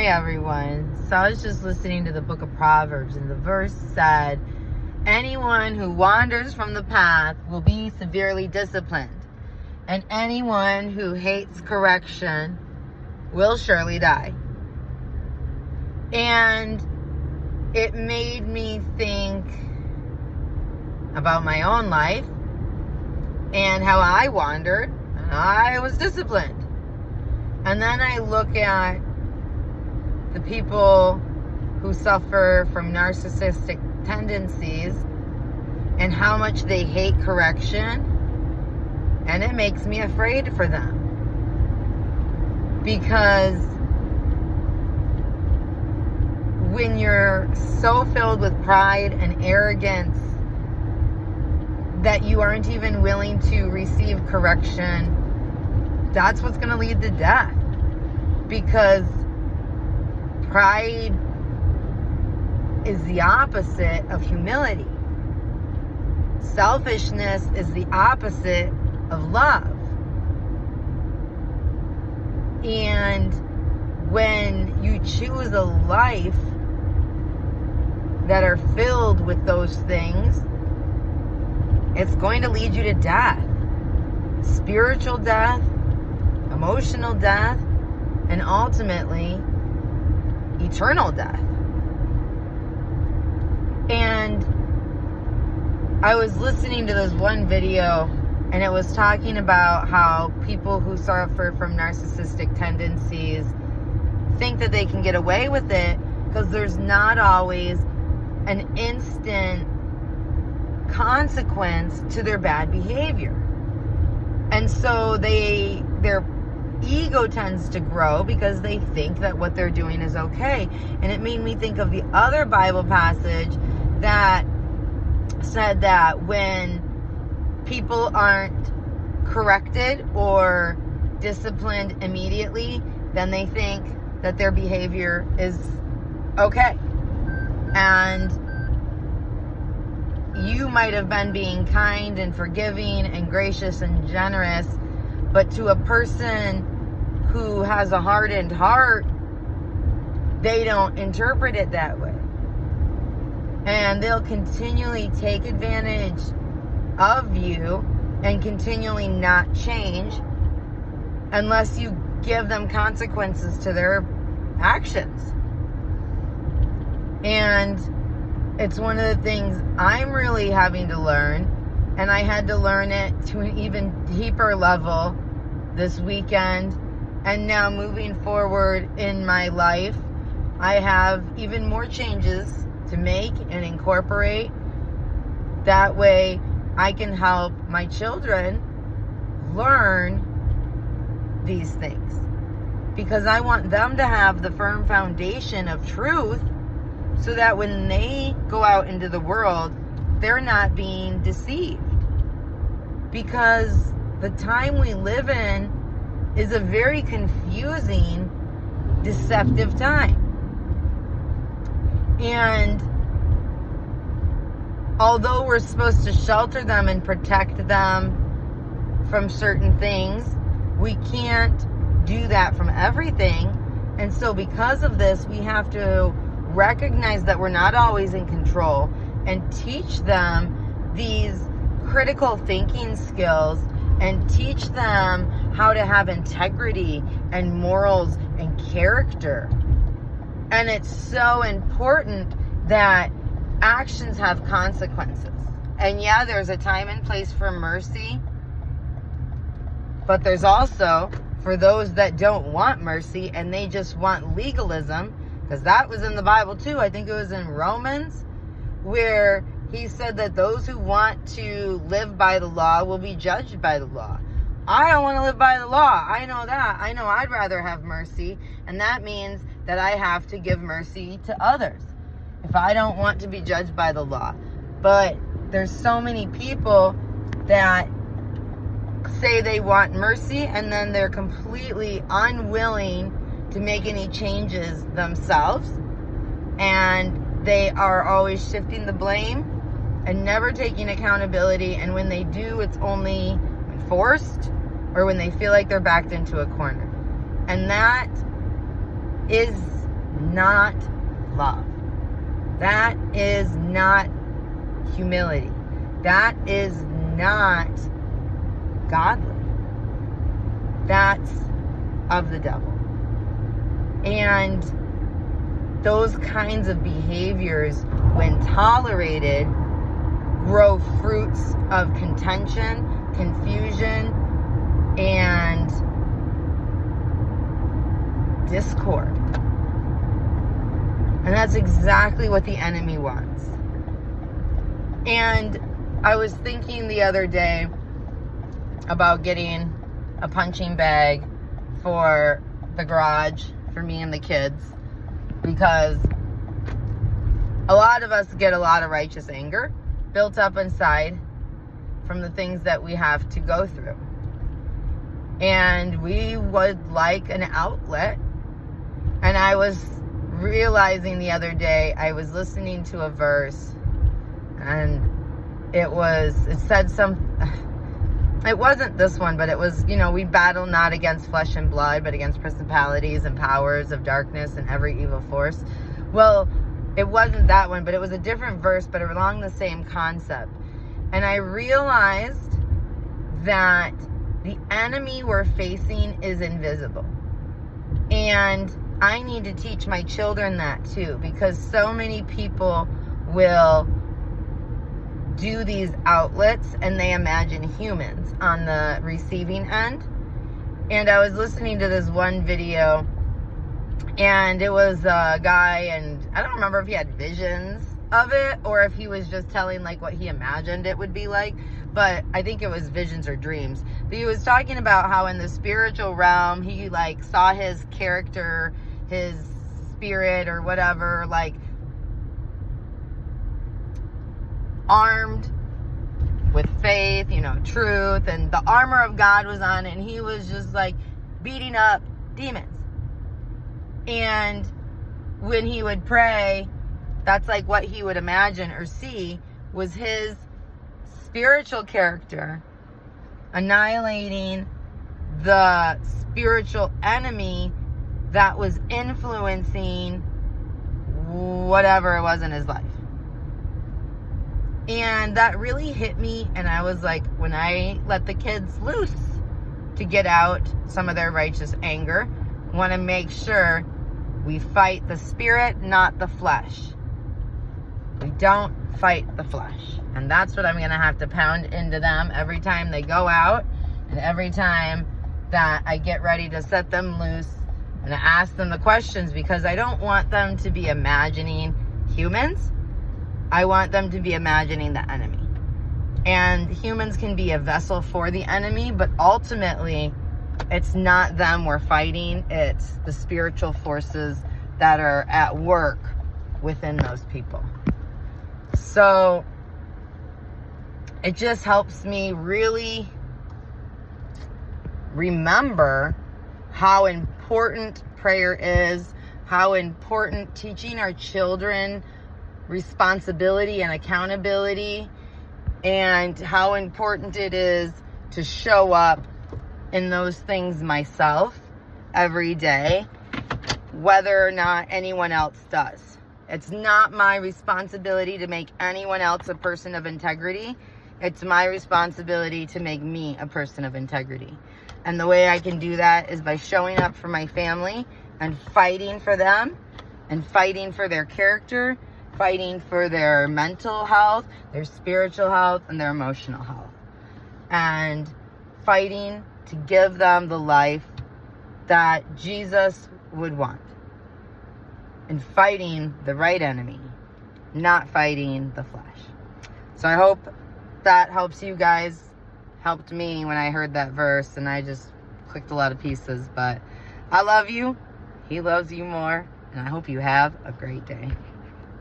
everyone. So I was just listening to the book of Proverbs, and the verse said, anyone who wanders from the path will be severely disciplined, and anyone who hates correction will surely die. And it made me think about my own life and how I wandered and I was disciplined. And then I look at the people who suffer from narcissistic tendencies and how much they hate correction, and it makes me afraid for them. Because when you're so filled with pride and arrogance that you aren't even willing to receive correction, that's what's going to lead to death. Because pride is the opposite of humility. Selfishness is the opposite of love. And when you choose a life that are filled with those things, it's going to lead you to death. Spiritual death, emotional death, and ultimately eternal death. And I was listening to this one video, and it was talking about how people who suffer from narcissistic tendencies think that they can get away with it because there's not always an instant consequence to their bad behavior. And so their ego tends to grow because they think that what they're doing is okay. And it made me think of the other Bible passage that said that when people aren't corrected or disciplined immediately, then they think that their behavior is okay. And you might have been being kind and forgiving and gracious and generous, but to a person who has a hardened heart, they don't interpret it that way. And they'll continually take advantage of you and continually not change unless you give them consequences to their actions. And it's one of the things I'm really having to learn, and I had to learn it to an even deeper level this weekend. And now moving forward in my life, I have even more changes to make and incorporate. That way I can help my children learn these things, because I want them to have the firm foundation of truth so that when they go out into the world, they're not being deceived. Because the time we live in is a very confusing, deceptive time. And although we're supposed to shelter them and protect them from certain things, we can't do that from everything. And so because of this, we have to recognize that we're not always in control and teach them these critical thinking skills and teach them how to have integrity and morals and character. And it's so important that actions have consequences. And yeah, there's a time and place for mercy, but there's also for those that don't want mercy and they just want legalism, because that was in the Bible too. I think it was in Romans, where he said that those who want to live by the law will be judged by the law. I don't want to live by the law. I know that. I know I'd rather have mercy, and that means that I have to give mercy to others if I don't want to be judged by the law. But there's so many people that say they want mercy, and then they're completely unwilling to make any changes themselves, and they are always shifting the blame and never taking accountability. And when they do, it's only forced or when they feel like they're backed into a corner. And that is not love. That is not humility. That is not godly. That's of the devil. And those kinds of behaviors, when tolerated, grow fruits of contention, confusion, and discord. And that's exactly what the enemy wants. And I was thinking the other day about getting a punching bag for the garage for me and the kids, because a lot of us get a lot of righteous anger built up inside from the things that we have to go through. And we would like an outlet. And I was realizing the other day, I was listening to a verse, and it wasn't this one, but it was, we battle not against flesh and blood, but against principalities and powers of darkness and every evil force. Well, it wasn't that one, but it was a different verse, but along the same concept. And I realized that the enemy we're facing is invisible. And I need to teach my children that too, because so many people will do these outlets and they imagine humans on the receiving end. And I was listening to this one video, and it was a guy, and I don't remember if he had visions of it or if he was just telling like what he imagined it would be like, but I think it was visions or dreams. But he was talking about how in the spiritual realm he like saw his character, his spirit or whatever, like armed with faith, truth, and the armor of God was on, and he was just like beating up demons. And when he would pray, that's like what he would imagine or see was his spiritual character annihilating the spiritual enemy that was influencing whatever it was in his life. And that really hit me, and I was like, when I let the kids loose to get out some of their righteous anger, I want to make sure we fight the spirit, not the flesh. We don't fight the flesh. And that's what I'm going to have to pound into them every time they go out, and every time that I get ready to set them loose and ask them the questions, because I don't want them to be imagining humans. I want them to be imagining the enemy. And humans can be a vessel for the enemy, but ultimately it's not them we're fighting. It's the spiritual forces that are at work within those people. So it just helps me really remember how important prayer is, how important teaching our children responsibility and accountability, and how important it is to show up in those things myself every day, whether or not anyone else does. It's not my responsibility to make anyone else a person of integrity. It's my responsibility to make me a person of integrity. And the way I can do that is by showing up for my family and fighting for them and fighting for their character, fighting for their mental health, their spiritual health, and their emotional health. And fighting to give them the life that Jesus would want. And fighting the right enemy, not fighting the flesh. So I hope that helps you guys. Helped me when I heard that verse, and I just clicked a lot of pieces. But I love you. He loves you more. And I hope you have a great day.